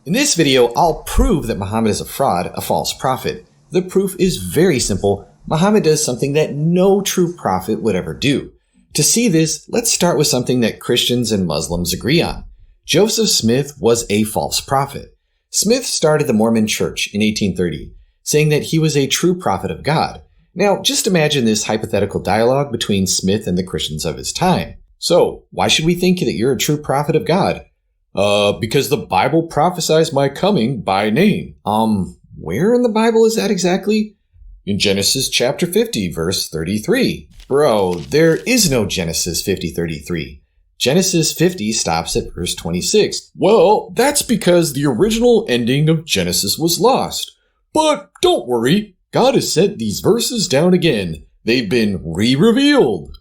In this video, I'll prove that Muhammad is a fraud, a false prophet. The proof is very simple. Muhammad does something that no true prophet would ever do. To see this, let's start with something that Christians and Muslims agree on. Joseph Smith was a false prophet. Smith started the Mormon Church in 1830, saying that he was a true prophet of God. Now, just imagine this hypothetical dialogue between Smith and the Christians of his time. So, why should we think that you're a true prophet of God? Because the Bible prophesies my coming by name. Where in the Bible is that exactly? In Genesis chapter 50, verse 33. Bro, there is no Genesis 50:33. Genesis 50 stops at verse 26. Well, that's because the original ending of Genesis was lost. But don't worry, God has sent these verses down again. They've been re-revealed.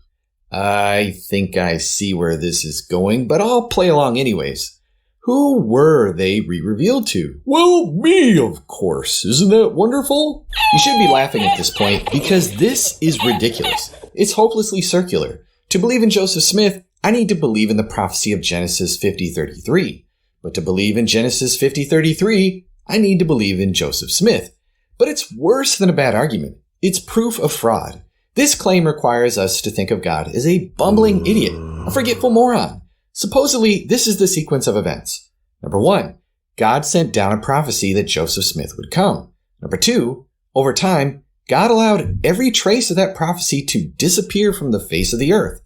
I think I see where this is going, but I'll play along anyways. Who were they re-revealed to? Well, me, of course. Isn't that wonderful? You should be laughing at this point because this is ridiculous. It's hopelessly circular. To believe in Joseph Smith, I need to believe in the prophecy of Genesis 50:33. But to believe in Genesis 50:33, I need to believe in Joseph Smith. But it's worse than a bad argument. It's proof of fraud. This claim requires us to think of God as a bumbling idiot, a forgetful moron. Supposedly, this is the sequence of events. Number 1, God sent down a prophecy that Joseph Smith would come. Number 2, over time, God allowed every trace of that prophecy to disappear from the face of the earth.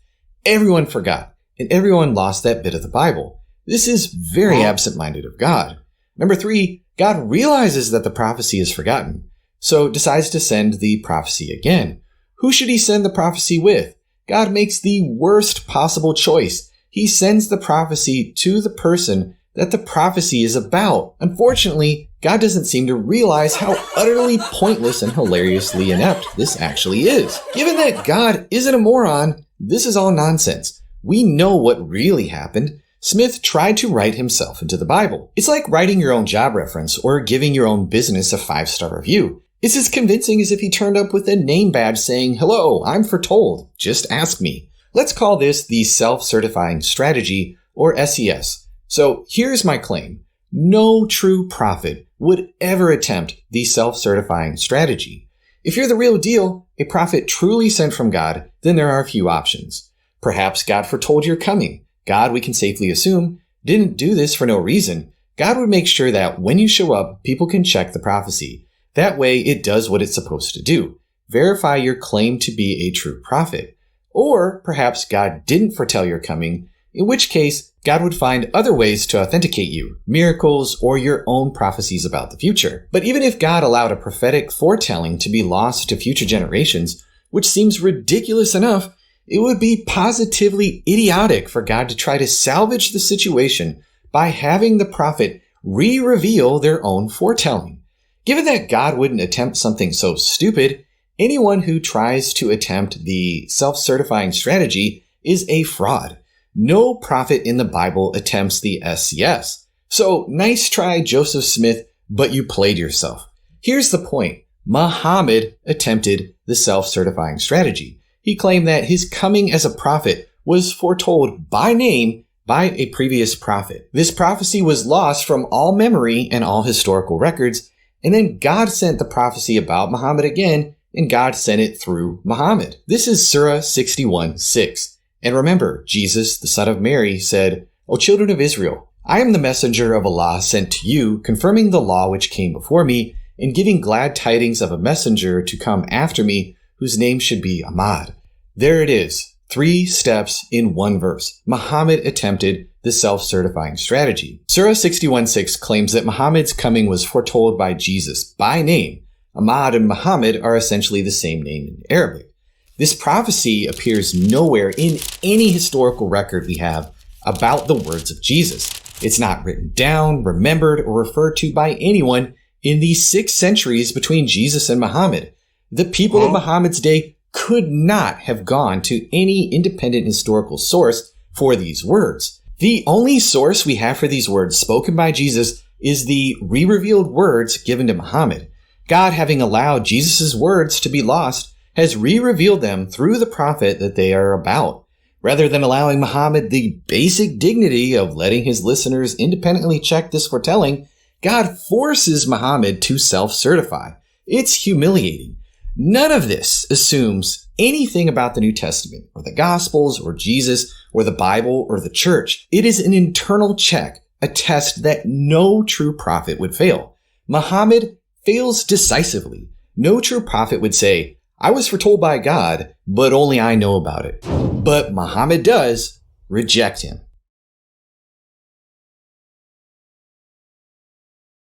Everyone forgot, and everyone lost that bit of the Bible. This is very absent-minded of God. Number 3, God realizes that the prophecy is forgotten, so decides to send the prophecy again. Who should he send the prophecy with? God makes the worst possible choice. He sends the prophecy to the person that the prophecy is about. Unfortunately, God doesn't seem to realize how utterly pointless and hilariously inept this actually is. Given that God isn't a moron, this is all nonsense. We know what really happened. Smith tried to write himself into the Bible. It's like writing your own job reference or giving your own business a 5-star review. It's as convincing as if he turned up with a name badge saying, "Hello, I'm foretold. Just ask me." Let's call this the self-certifying strategy, or SES. So here's my claim. No true prophet would ever attempt the self-certifying strategy. If you're the real deal, a prophet truly sent from God, then there are a few options. Perhaps God foretold your coming. God, we can safely assume, didn't do this for no reason. God would make sure that when you show up, people can check the prophecy. That way, it does what it's supposed to do. Verify your claim to be a true prophet. Or perhaps God didn't foretell your coming, in which case God would find other ways to authenticate you, miracles, or your own prophecies about the future. But even if God allowed a prophetic foretelling to be lost to future generations, which seems ridiculous enough, it would be positively idiotic for God to try to salvage the situation by having the prophet re-reveal their own foretelling. Given that God wouldn't attempt something so stupid, anyone who tries to attempt the self-certifying strategy is a fraud. No prophet in the Bible attempts the SCS. So nice try, Joseph Smith, but you played yourself. Here's the point. Muhammad attempted the self-certifying strategy. He claimed that his coming as a prophet was foretold by name by a previous prophet. This prophecy was lost from all memory and all historical records, and then God sent the prophecy about Muhammad again, and God sent it through Muhammad. This is Surah 61:6. And remember, Jesus, the son of Mary, said, "O children of Israel, I am the messenger of Allah sent to you, confirming the law which came before me, and giving glad tidings of a messenger to come after me, whose name should be Ahmad." There it is. 3 steps in 1 verse. Muhammad attempted the self-certifying strategy. Surah 61:6 claims that Muhammad's coming was foretold by Jesus by name. Ahmad and Muhammad are essentially the same name in Arabic. This prophecy appears nowhere in any historical record we have about the words of Jesus. It's not written down, remembered, or referred to by anyone in the 6 centuries between Jesus and Muhammad. The people of Muhammad's day could not have gone to any independent historical source for these words. The only source we have for these words spoken by Jesus is the re-revealed words given to Muhammad. God, having allowed Jesus' words to be lost, has re-revealed them through the prophet that they are about. Rather than allowing Muhammad the basic dignity of letting his listeners independently check this foretelling, God forces Muhammad to self-certify. It's humiliating. None of this assumes anything about the New Testament or the Gospels or Jesus or the Bible or the church. It is an internal check, a test that no true prophet would fail. Muhammad fails decisively. No true prophet would say, I was foretold by God, but only I know about it. But Muhammad does reject him.